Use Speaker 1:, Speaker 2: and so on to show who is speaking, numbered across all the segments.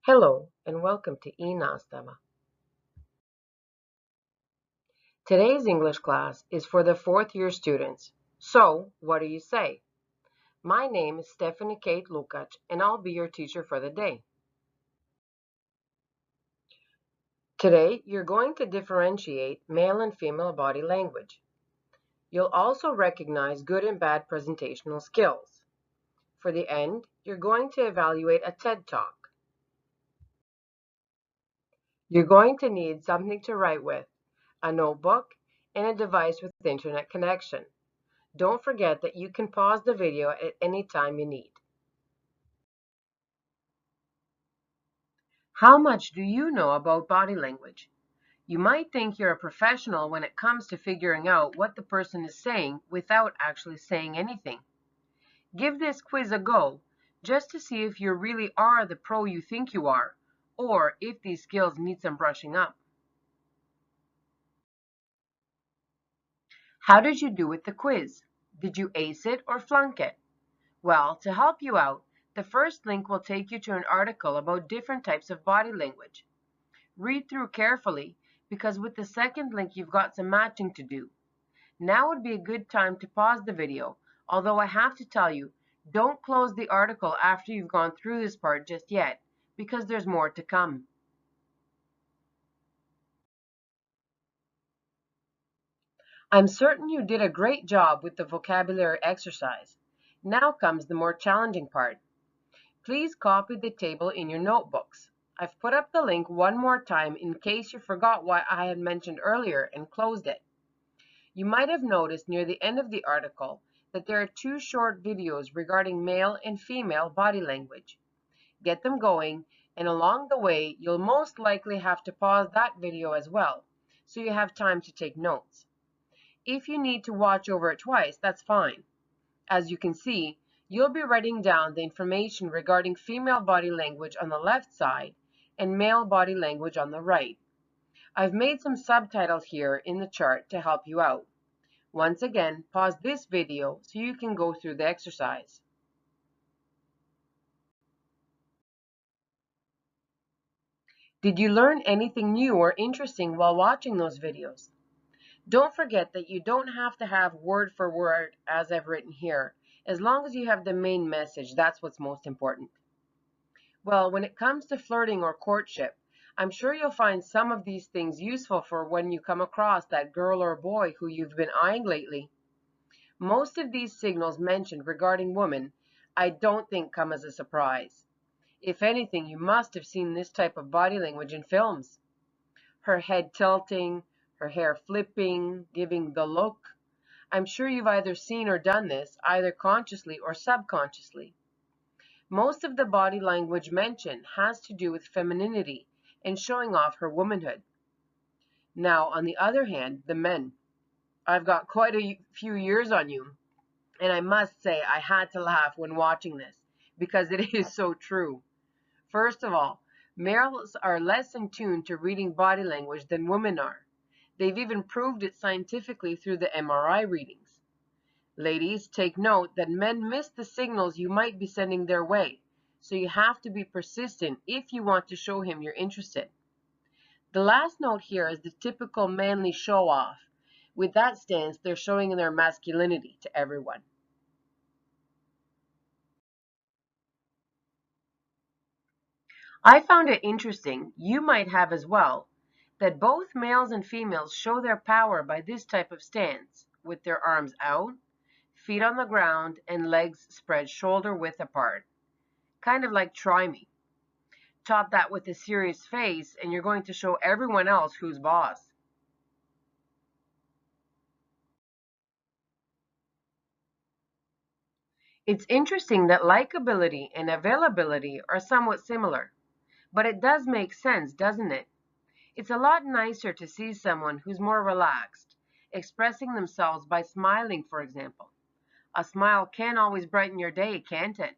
Speaker 1: Hello and welcome to i-nastava. Today's English class is for the fourth year students. So, what do you say? My name is Stephanie Kate Lukač and I'll be your teacher for the day. Today, you're going to differentiate male and female body language. You'll also recognize good and bad presentational skills. For the end, you're going to evaluate a TED Talk. You're going to need something to write with, a notebook, and a device with internet connection. Don't forget that you can pause the video at any time you need. How much do you know about body language? You might think you're a professional when it comes to figuring out what the person is saying without actually saying anything. Give this quiz a go just to see if you really are the pro you think you are, or if these skills need some brushing up. How did you do with the quiz? Did you ace it or flunk it? Well, to help you out, the first link will take you to an article about different types of body language. Read through carefully, because with the second link you've got some matching to do. Now would be a good time to pause the video, although I have to tell you, don't close the article after you've gone through this part just yet, because there's more to come. I'm certain you did a great job with the vocabulary exercise. Now comes the more challenging part. Please copy the table in your notebooks. I've put up the link one more time in case you forgot what I had mentioned earlier and closed it. You might have noticed near the end of the article that there are two short videos regarding male and female body language. Get them going, and along the way, you'll most likely have to pause that video as well, so you have time to take notes. If you need to watch over it twice, that's fine. As you can see, you'll be writing down the information regarding female body language on the left side and male body language on the right. I've made some subtitles here in the chart to help you out. Once again, pause this video so you can go through the exercise. Did you learn anything new or interesting while watching those videos? Don't forget that you don't have to have word for word as I've written here. As long as you have the main message, that's what's most important. Well, when it comes to flirting or courtship, I'm sure you'll find some of these things useful for when you come across that girl or boy who you've been eyeing lately. Most of these signals mentioned regarding women, I don't think come as a surprise. If anything, you must have seen this type of body language in films. Her head tilting, her hair flipping, giving the look. I'm sure you've either seen or done this, either consciously or subconsciously. Most of the body language mentioned has to do with femininity and showing off her womanhood. Now, on the other hand, the men. I've got quite a few years on you, and I must say I had to laugh when watching this, because it is so true. First of all, males are less in tune to reading body language than women are. They've even proved it scientifically through the MRI readings. Ladies, take note that men miss the signals you might be sending their way, so you have to be persistent if you want to show him you're interested. The last note here is the typical manly show-off. With that stance, they're showing their masculinity to everyone. I found it interesting, you might have as well, that both males and females show their power by this type of stance, with their arms out, feet on the ground, and legs spread shoulder width apart. Kind of like try me. Top that with a serious face, and you're going to show everyone else who's boss. It's interesting that likability and availability are somewhat similar, but it does make sense, doesn't it? It's a lot nicer to see someone who's more relaxed, expressing themselves by smiling, for example. A smile can always brighten your day, can't it?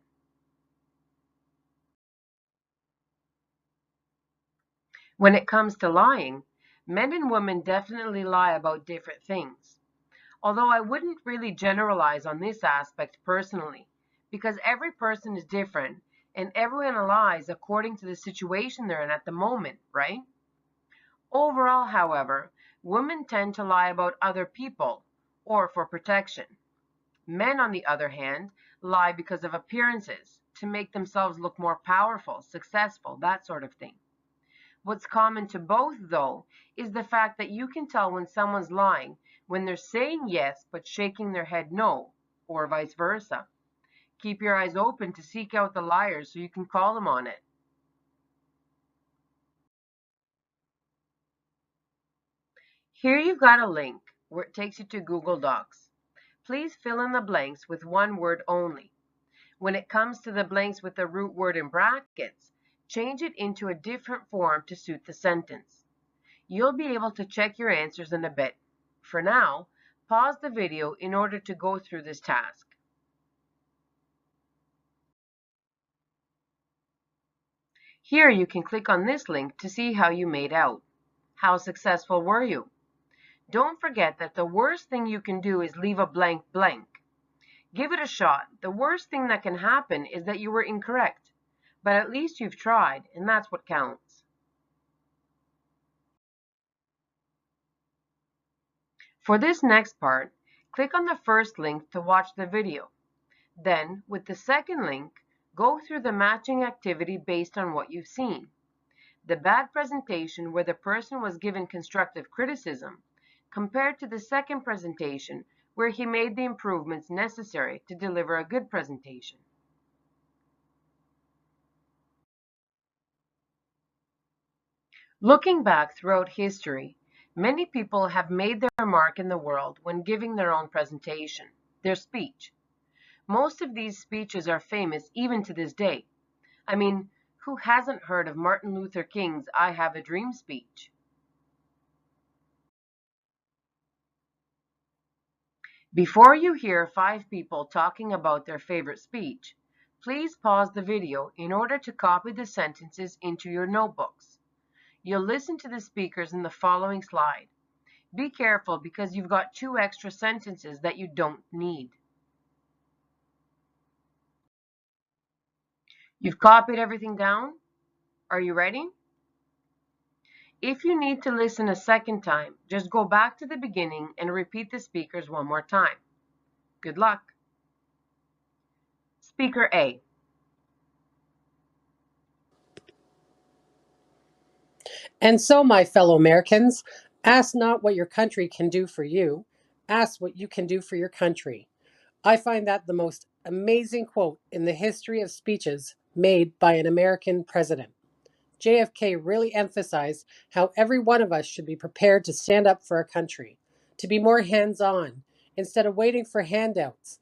Speaker 1: When it comes to lying, men and women definitely lie about different things. Although I wouldn't really generalize on this aspect personally, because every person is different and everyone lies according to the situation they're in at the moment, right? Overall, however, women tend to lie about other people or for protection. Men, on the other hand, lie because of appearances, to make themselves look more powerful, successful, that sort of thing. What's common to both, though, is the fact that you can tell when someone's lying when they're saying yes but shaking their head no, or vice versa. Keep your eyes open to seek out the liars so you can call them on it. Here you've got a link where it takes you to Google Docs. Please fill in the blanks with one word only. When it comes to the blanks with the root word in brackets, change it into a different form to suit the sentence. You'll be able to check your answers in a bit. For now, pause the video in order to go through this task. Here you can click on this link to see how you made out. How successful were you? Don't forget that the worst thing you can do is leave a blank blank. Give it a shot. The worst thing that can happen is that you were incorrect. But at least you've tried, and that's what counts. For this next part, click on the first link to watch the video. Then, with the second link, go through the matching activity based on what you've seen. The bad presentation where the person was given constructive criticism, compared to the second presentation where he made the improvements necessary to deliver a good presentation. Looking back throughout history, many people have made their mark in the world when giving their own presentation, their speech. Most of these speeches are famous even to this day. I mean, who hasn't heard of Martin Luther King's I Have a Dream speech? Before you hear 5 people talking about their favorite speech, please pause the video in order to copy the sentences into your notebooks. You'll listen to the speakers in the following slide. Be careful because you've got 2 extra sentences that you don't need. You've copied everything down? Are you ready? If you need to listen a second time, just go back to the beginning and repeat the speakers one more time. Good luck. Speaker A.
Speaker 2: And so, my fellow Americans, ask not what your country can do for you, ask what you can do for your country. I find that the most amazing quote in the history of speeches made by an American president. JFK really emphasized how every one of us should be prepared to stand up for our country, to be more hands on, instead of waiting for handouts.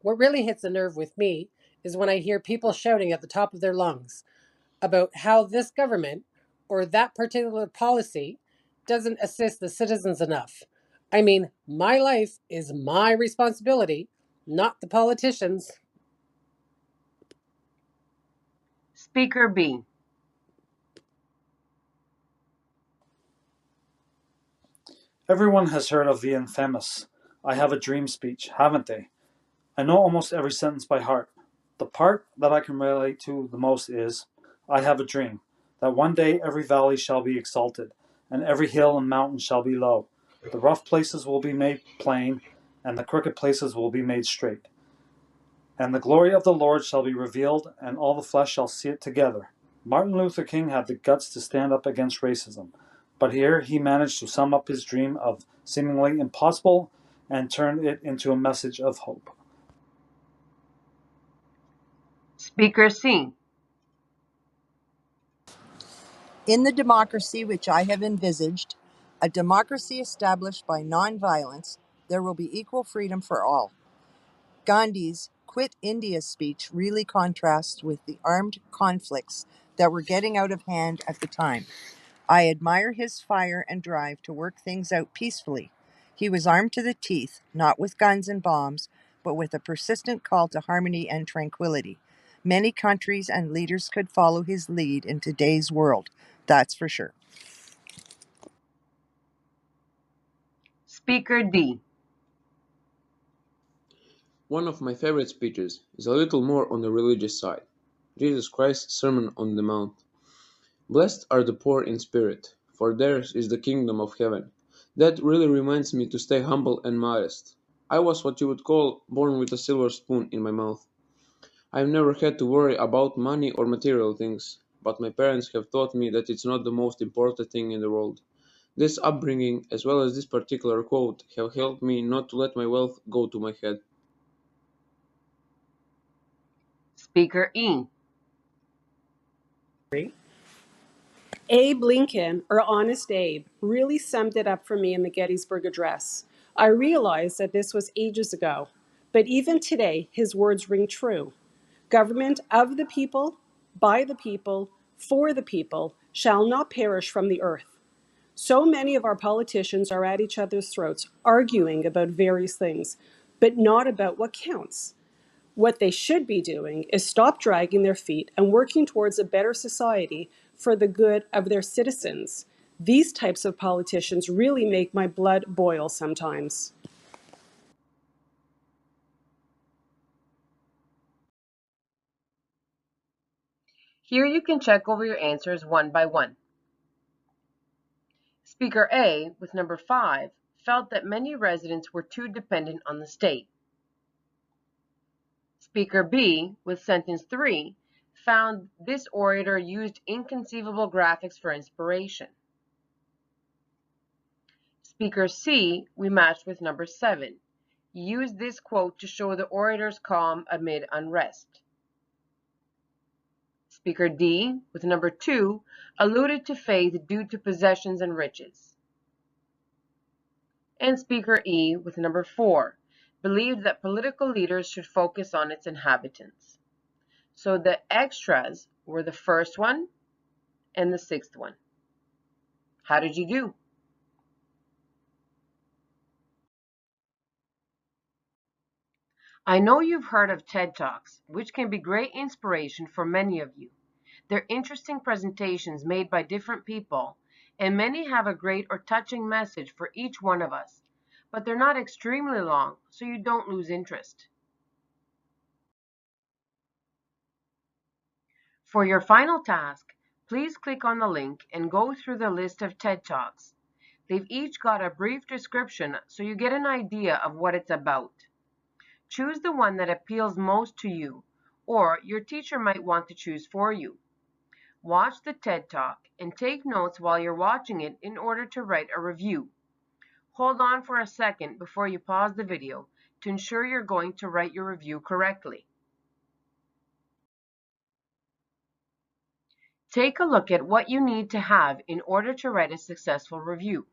Speaker 2: What really hits a nerve with me is when I hear people shouting at the top of their lungs about how this government or that particular policy doesn't assist the citizens enough. I mean, my life is my responsibility, not the politicians.
Speaker 1: Speaker B.
Speaker 3: Everyone has heard of the infamous I Have a Dream speech, haven't they? I know almost every sentence by heart. The part that I can relate to the most is I have a dream that one day every valley shall be exalted, and every hill and mountain shall be low. The rough places will be made plain, and the crooked places will be made straight. And the glory of the Lord shall be revealed, and all the flesh shall see it together. Martin Luther King had the guts to stand up against racism, but here he managed to sum up his dream of seemingly impossible and turn it into a message of hope.
Speaker 1: Speaker C.
Speaker 4: In the democracy which I have envisaged, a democracy established by nonviolence, there will be equal freedom for all. Gandhi's Quit India speech really contrasts with the armed conflicts that were getting out of hand at the time. I admire his fire and drive to work things out peacefully. He was armed to the teeth, not with guns and bombs, but with a persistent call to harmony and tranquility. Many countries and leaders could follow his lead in today's world, that's for sure.
Speaker 1: Speaker D.
Speaker 5: One of my favorite speeches is a little more on the religious side. Jesus Christ's Sermon on the Mount. Blessed are the poor in spirit, for theirs is the kingdom of heaven. That really reminds me to stay humble and modest. I was what you would call born with a silver spoon in my mouth. I've never had to worry about money or material things, but my parents have taught me that it's not the most important thing in the world. This upbringing, as well as this particular quote, have helped me not to let my wealth go to my head.
Speaker 1: Speaker E.
Speaker 6: Abe Lincoln, or Honest Abe, really summed it up for me in the Gettysburg Address. I realized that this was ages ago, but even today, his words ring true. Government of the people, by the people, for the people, shall not perish from the earth. So many of our politicians are at each other's throats, arguing about various things, but not about what counts. What they should be doing is stop dragging their feet and working towards a better society for the good of their citizens. These types of politicians really make my blood boil sometimes.
Speaker 1: Here you can check over your answers one by one. Speaker A, with number 5, felt that many residents were too dependent on the state. Speaker B, with sentence 3, found this orator used inconceivable graphics for inspiration. Speaker C, we matched with number 7, used this quote to show the orator's calm amid unrest. Speaker D, with number 2, alluded to faith due to possessions and riches. And Speaker E, with number 4, believed that political leaders should focus on its inhabitants. So the extras were the first one and the 6th one. How did you do? I know you've heard of TED Talks, which can be great inspiration for many of you. They're interesting presentations made by different people, and many have a great or touching message for each one of us, but they're not extremely long, so you don't lose interest. For your final task, please click on the link and go through the list of TED Talks. They've each got a brief description so you get an idea of what it's about. Choose the one that appeals most to you, or your teacher might want to choose for you. Watch the TED Talk and take notes while you're watching it in order to write a review. Hold on for a second before you pause the video to ensure you're going to write your review correctly. Take a look at what you need to have in order to write a successful review.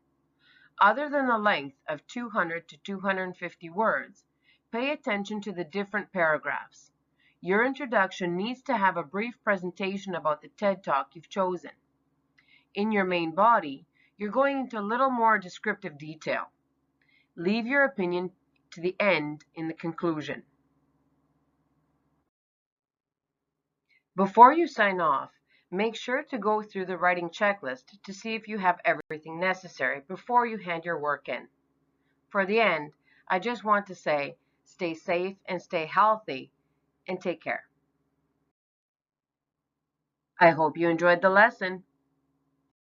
Speaker 1: Other than the length of 200 to 250 words, pay attention to the different paragraphs. Your introduction needs to have a brief presentation about the TED Talk you've chosen. In your main body, you're going into a little more descriptive detail. Leave your opinion to the end in the conclusion. Before you sign off, make sure to go through the writing checklist to see if you have everything necessary before you hand your work in. For the end, I just want to say, stay safe and stay healthy, and take care. I hope you enjoyed the lesson.